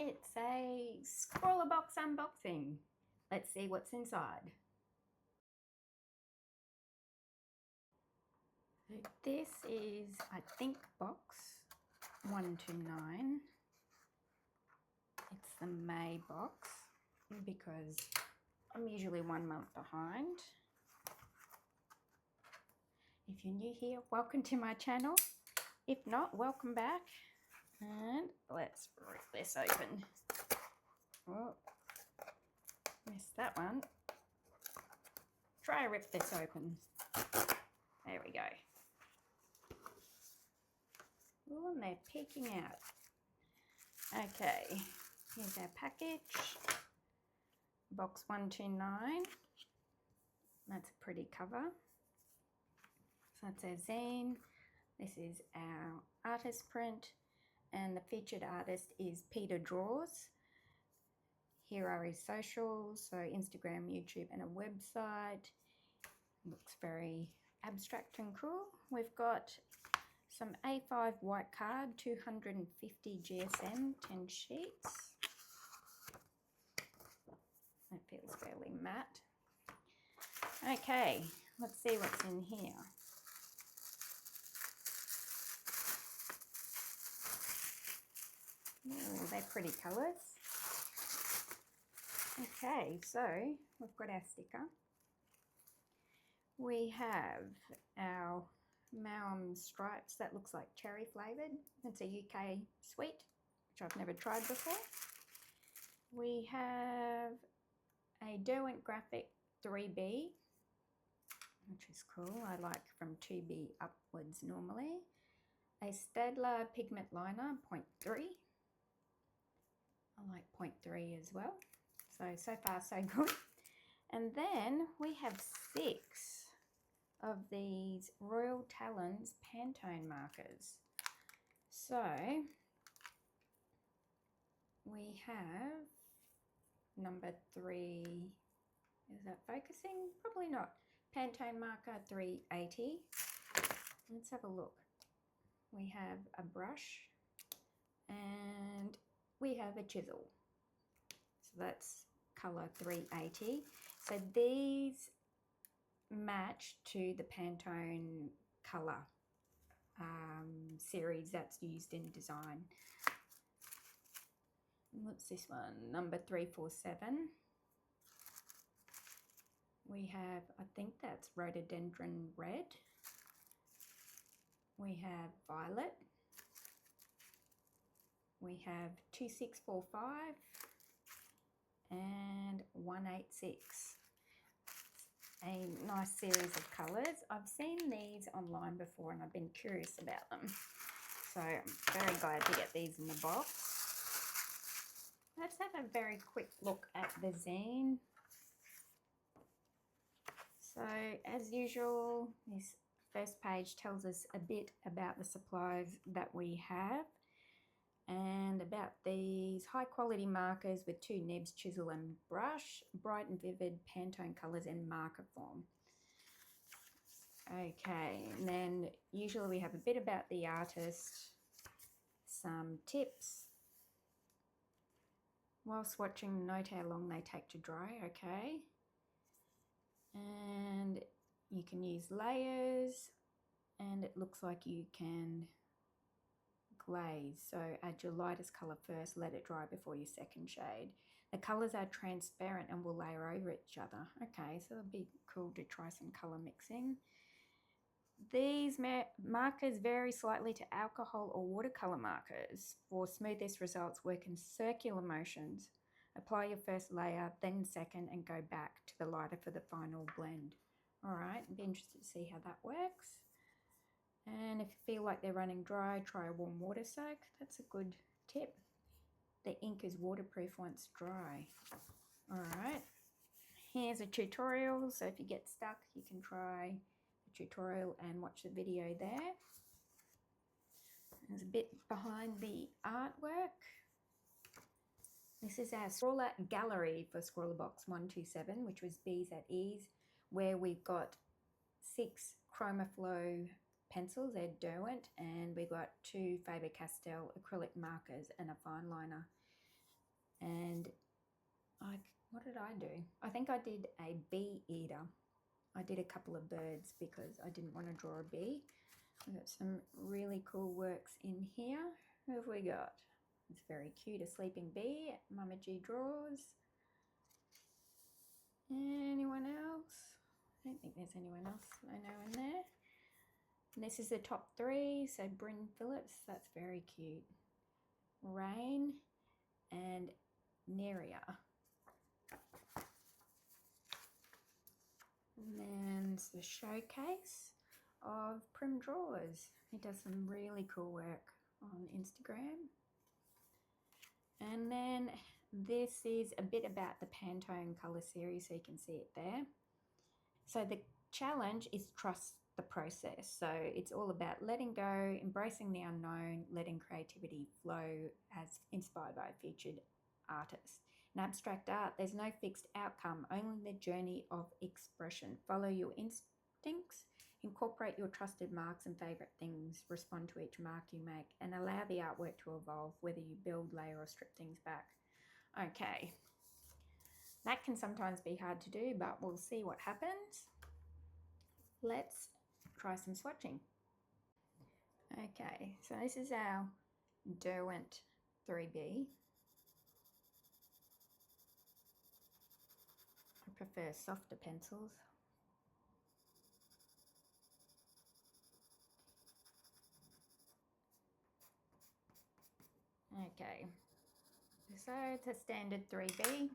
It's a Scrawlrbox unboxing. Let's see what's inside. This is, I think, box 129. It's the May box because I'm usually 1 month behind. If you're new here, welcome to my channel. If not, welcome back. And let's rip this open. Oh, missed that one. Try to rip this open. There we go. Oh, and they're peeking out. Okay, here's our package. Box 129. That's a pretty cover. So that's our zine. This is our artist print. And the featured artist is Peter Draws. Here are his socials, so Instagram, YouTube, and a website. Looks very abstract and cool. We've got some A5 white card, 250 GSM, 10 sheets. That feels fairly matte. Okay, let's see what's in here. Oh, they're pretty colours. Okay, so we've got our sticker. We have our Maum stripes. That looks like cherry flavoured. It's a UK sweet, which I've never tried before. We have a Derwent Graphic 3B, which is cool. I like from 2B upwards normally. A Staedtler pigment liner, 0.3. I like 0.3 as well. So far so good. And then we have 6 of these Royal Talens Pantone markers. So we have number 3. Is that focusing? Probably not. Pantone marker 380. Let's have a look. We have a brush and we have a chisel. So that's colour 380. So these match to the Pantone colour series that's used in design. What's this one? Number 347. We have, I think that's rhododendron red. We have violet. We have 2645 and 186. A nice series of colours. I've seen these online before and I've been curious about them. So I'm very glad to get these in the box. Let's have a very quick look at the zine. So as usual, this first page tells us a bit about the supplies that we have and about these high quality markers with 2 nibs, chisel and brush, bright and vivid Pantone colours in marker form. Okay, and then usually we have a bit about the artist, some tips. While swatching, note how long they take to dry, okay. And you can use layers, and it looks like you can glaze. So add your lightest colour first, let it dry before your second shade. The colours are transparent and will layer over each other. Okay, so it'll be cool to try some colour mixing. These markers vary slightly to alcohol or watercolour markers. For smoothest results, work in circular motions. Apply your first layer, then second, and go back to the lighter for the final blend. Alright, I'd be interested to see how that works. And if you feel like they're running dry, try a warm water soak. That's a good tip. The ink is waterproof once dry. Alright, here's a tutorial. So if you get stuck, you can try the tutorial and watch the video there. There's a bit behind the artwork. This is our Scrawler gallery for Scrawlrbox 127, which was Bees at Ease, where we've got 6 ChromaFlow pencils, they're Derwent, and we've got 2 Faber-Castell acrylic markers and a fine liner. did I do? I think I did a bee eater. I did a couple of birds because I didn't want to draw a bee. We've got some really cool works in here. Who have we got? It's very cute, a sleeping bee. Mama G draws. Anyone else? I don't think there's anyone else I know in there. And this is the top 3. So Bryn Phillips, that's very cute. Rain and Neria. And then the showcase of Prim Draws. He does some really cool work on Instagram. And then this is a bit about the Pantone colour series, so you can see it there. So the challenge is trust the process. So it's all about letting go, embracing the unknown, letting creativity flow as inspired by a featured artist. In abstract art, there's no fixed outcome, only the journey of expression. Follow your instincts, incorporate your trusted marks and favourite things, respond to each mark you make, and allow the artwork to evolve, whether you build, layer, or strip things back. Okay, that can sometimes be hard to do, but we'll see what happens. Let's try some swatching. Okay, so this is our Derwent 3B. I prefer softer pencils. Okay, so it's a standard 3B.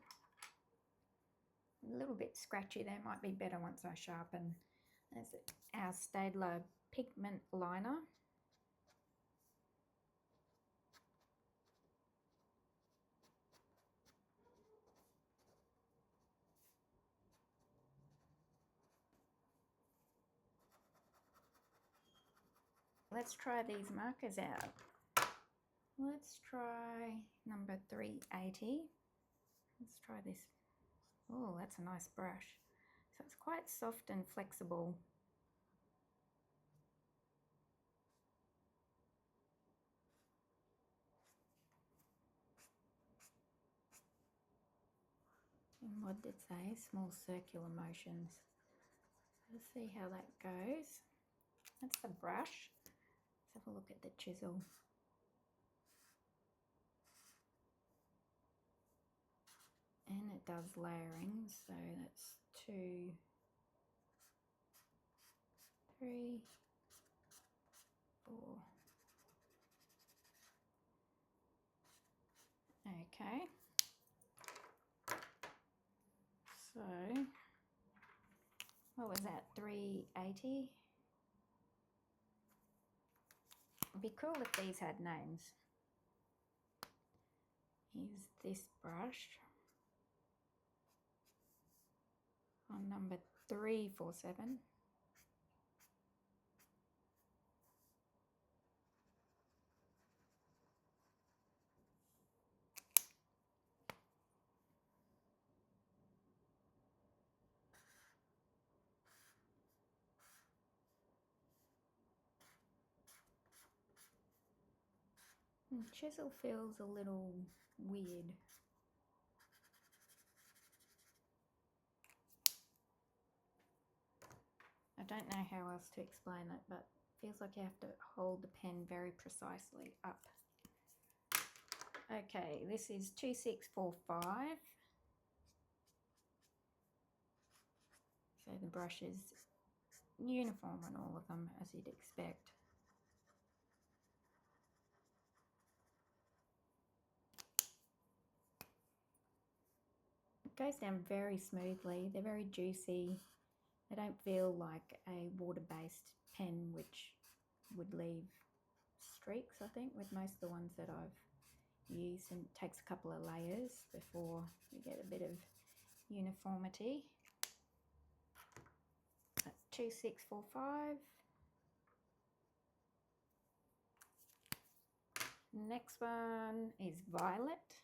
A little bit scratchy there, might be better once I sharpen. There's our Staedtler pigment liner. Let's try these markers out. Let's try number 380. Let's try this. Oh, that's a nice brush. So it's quite soft and flexible. And what did it say? Small circular motions. Let's see how that goes. That's the brush. Let's have a look at the chisel. And it does layering, so that's 2, 3, 4. Okay. So, what was that? 380. It'd be cool if these had names. Here's this brush on number 347. And chisel feels a little weird. I don't know how else to explain it, but it feels like you have to hold the pen very precisely up. Okay, this is 2645. So the brush is uniform on all of them, as you'd expect. It goes down very smoothly. They're very juicy. They don't feel like a water-based pen, which would leave streaks, I think, with most of the ones that I've used, and it takes a couple of layers before you get a bit of uniformity. That's 2645. Next one is Violet.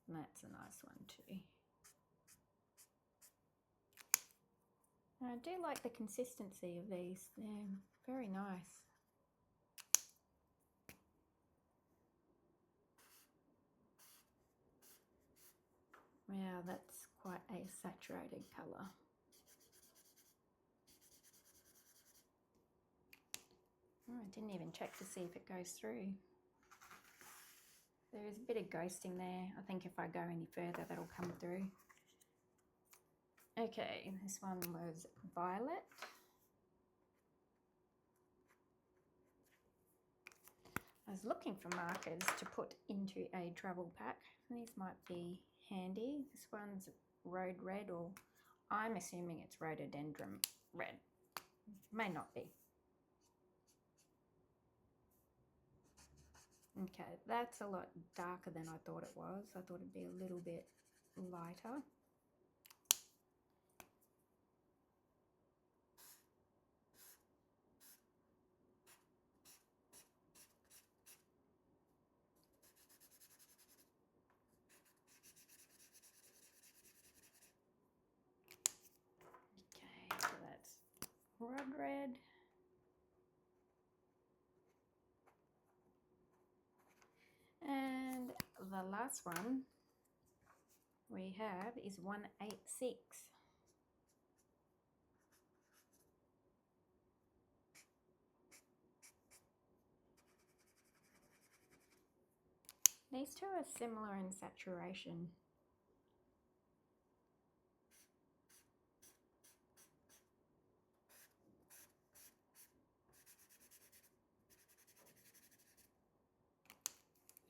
That's a nice one too. I do like the consistency of these. They're very nice. Wow, that's quite a saturated colour. Oh, I didn't even check to see if it goes through. There is a bit of ghosting there. I think if I go any further, that'll come through. Okay, this one was violet. I was looking for markers to put into a travel pack. These might be handy. This one's road red, or I'm assuming it's rhododendron red. May not be. Okay, that's a lot darker than I thought it was. I thought it'd be a little bit lighter. Okay, so that's rod red. And the last one we have is 186. These two are similar in saturation.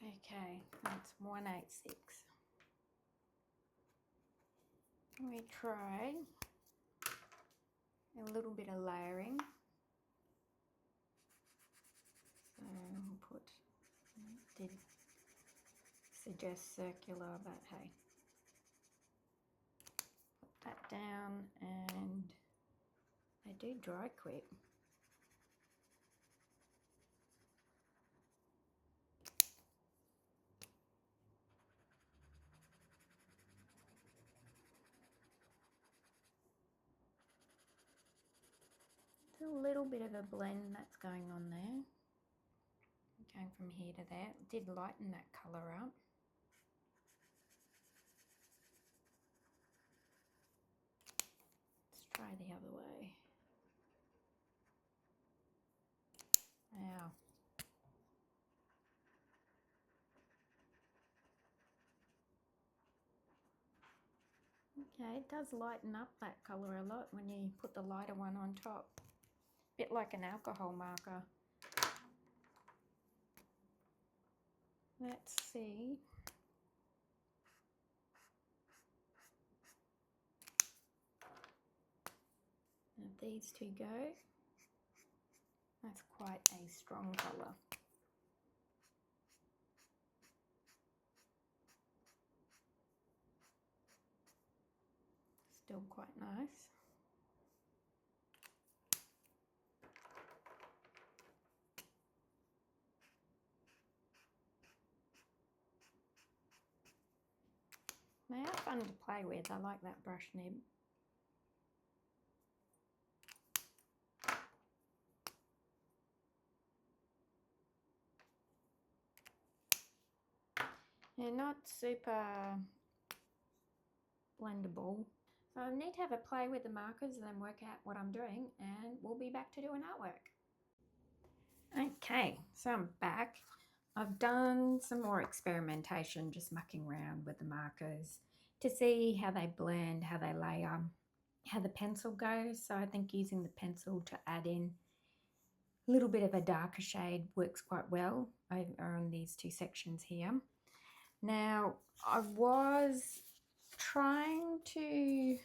Okay, that's 186. We try a little bit of layering. So we'll put, did suggest circular, but hey. Put that down, and they do dry quick. There's a little bit of a blend that's going on there. Going from here to there. It did lighten that colour up. Let's try the other way. Wow. Okay, it does lighten up that colour a lot when you put the lighter one on top. Bit like an alcohol marker. Let's see. If these two go, that's quite a strong colour. Still quite nice. They are fun to play with. I like that brush nib. They're not super blendable. So I need to have a play with the markers and then work out what I'm doing, and we'll be back to doing artwork. Okay, so I'm back. I've done some more experimentation, just mucking around with the markers to see how they blend, how they layer, how the pencil goes. So I think using the pencil to add in a little bit of a darker shade works quite well over on these two sections here. Now, I was trying to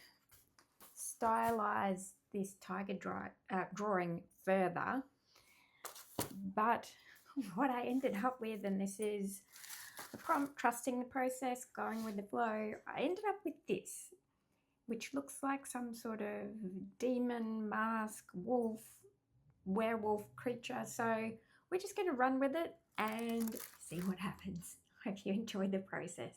stylize this tiger drawing further, but what I ended up with, and this is from trusting the process, going with the flow, I ended up with this, which looks like some sort of demon, mask, wolf, werewolf creature. So we're just going to run with it and see what happens. Hope you enjoy the process.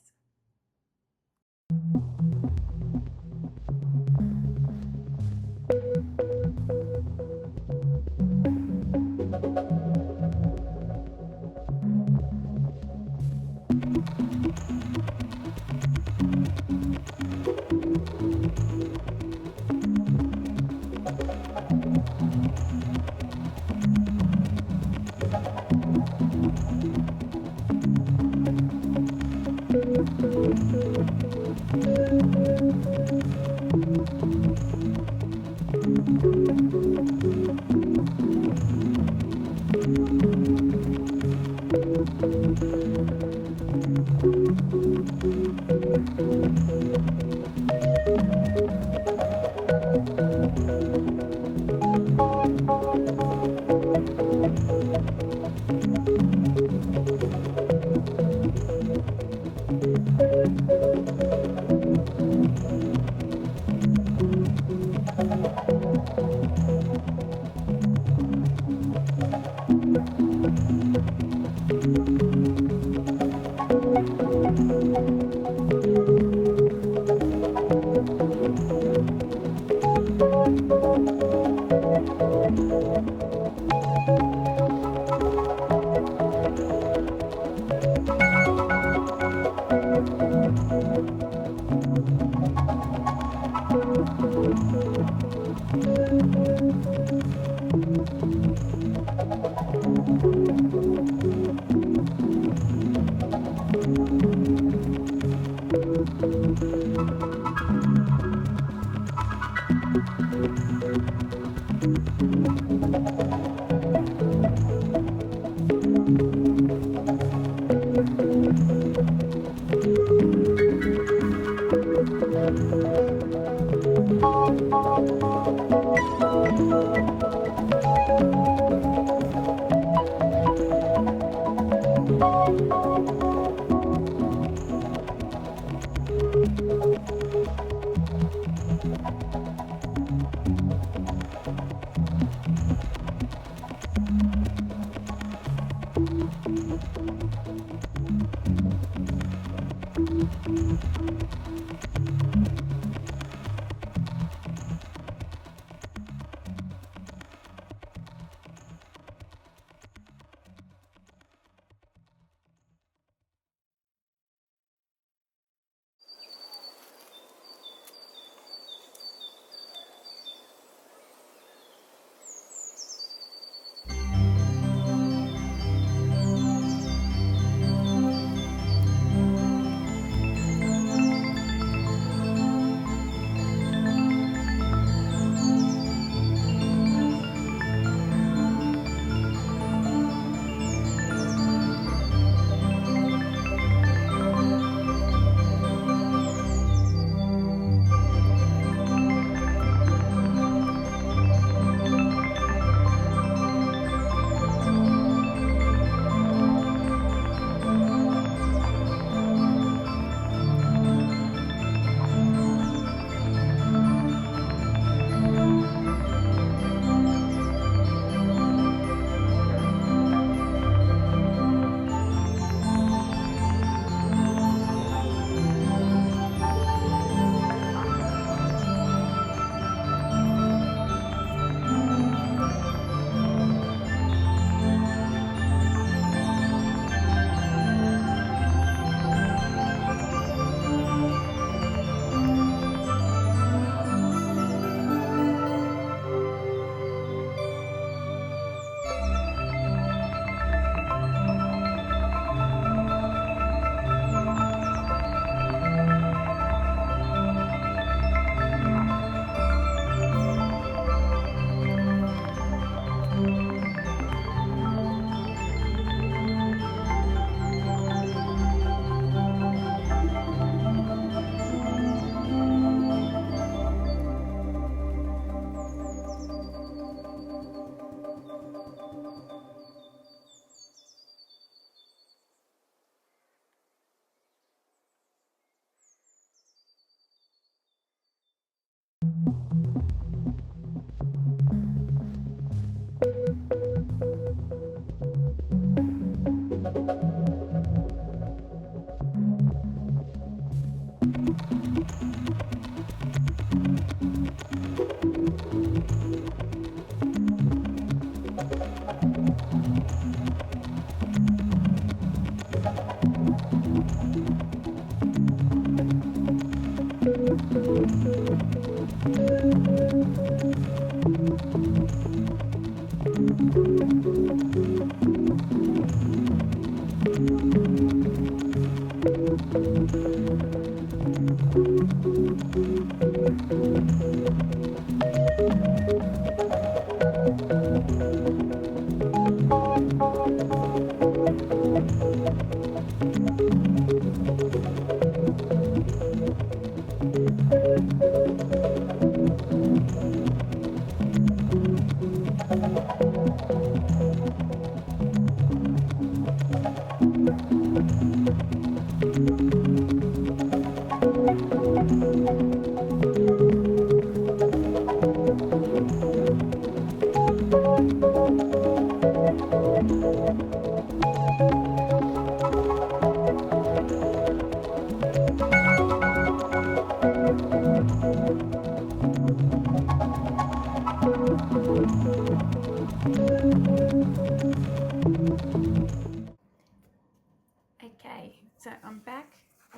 Okay, so I'm back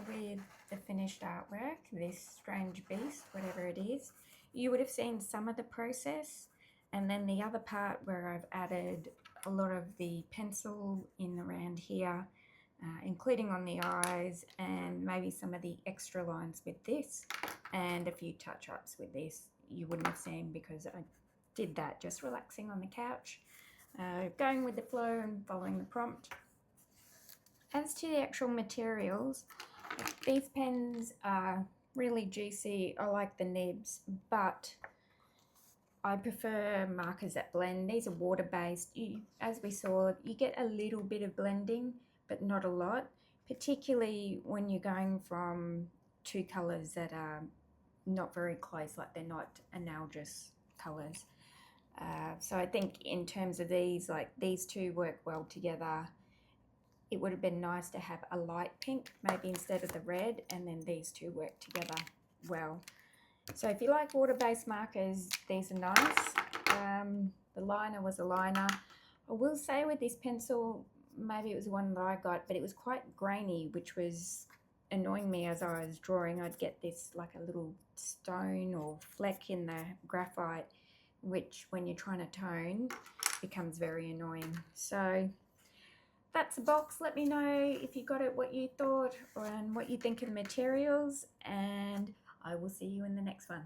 with the finished artwork, this strange beast, whatever it is. You would have seen some of the process, and then the other part where I've added a lot of the pencil in around here, including on the eyes, and maybe some of the extra lines with this, and a few touch-ups with this you wouldn't have seen because I did that just relaxing on the couch, going with the flow and following the prompt. As to the actual materials, these pens are really juicy. I like the nibs, but I prefer markers that blend. These are water-based. As we saw, you get a little bit of blending, but not a lot, particularly when you're going from two colours that are not very close, like they're not analogous colours. So I think in terms of these, like these two work well together. It would have been nice to have a light pink, maybe instead of the red, and then these two work together well. So if you like water-based markers, these are nice. The liner was a liner. I will say with this pencil, maybe it was one that I got, but it was quite grainy, which was annoying me as I was drawing. I'd get this like a little stone or fleck in the graphite, which when you're trying to tone becomes very annoying. So that's a box. Let me know if you got it, what you thought, and what you think of the materials, and I will see you in the next one.